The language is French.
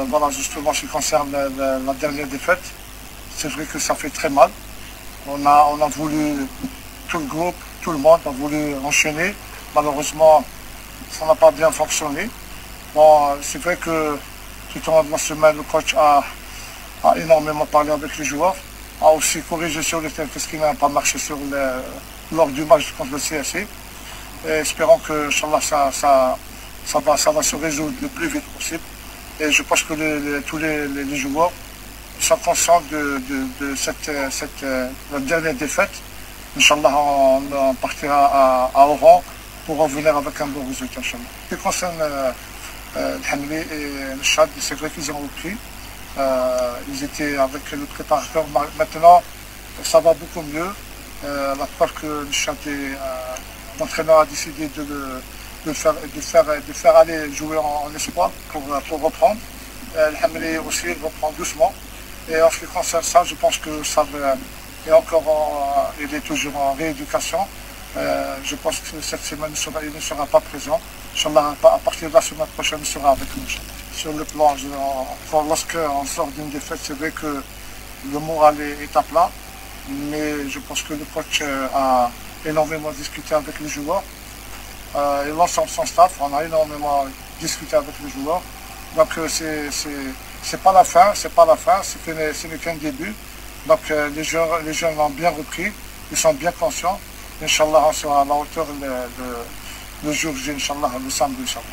Voilà, justement, ce qui concerne la dernière défaite, c'est vrai que ça fait très mal. On a voulu, tout le groupe, tout le monde a voulu enchaîner. Malheureusement, ça n'a pas bien fonctionné. Bon, c'est vrai que tout au long de la semaine, le coach a énormément parlé avec les joueurs, a aussi corrigé sur le terrain ce qui n'a pas marché lors du match contre le CSC. Et espérons que, Inch'Allah, ça va se résoudre le plus vite possible. Et je pense que tous les joueurs sont conscients de la dernière défaite. Inch'Allah, on partira à Oran pour revenir avec un bon résultat, Inch'Allah. Ce qui concerne Hamli et le Chad, c'est vrai qu'ils ont repris. Ils étaient avec le préparateur. Maintenant, ça va beaucoup mieux. La preuve que le Chad, l'entraîneur a décidé de faire aller jouer en espoir pour reprendre. Le Hamli aussi reprend doucement. Et en ce qui concerne ça, je pense que ça va. Il est toujours en rééducation. Je pense que cette semaine, il ne sera pas présent. Inch'Allah, à partir de la semaine prochaine, il sera avec nous. Sur le plan, lorsqu'on sort d'une défaite, c'est vrai que le moral est à plat. Mais je pense que le coach a énormément discuté avec les joueurs. Et l'ensemble de son staff, on a énormément discuté avec les joueurs. Donc c'est pas la fin, c'est ce n'est qu'un début. Donc les jeunes l'ont bien repris, ils sont bien conscients. Inch'Allah, on sera à la hauteur le jour J, Inch'Allah, le samedi, Inch'Allah.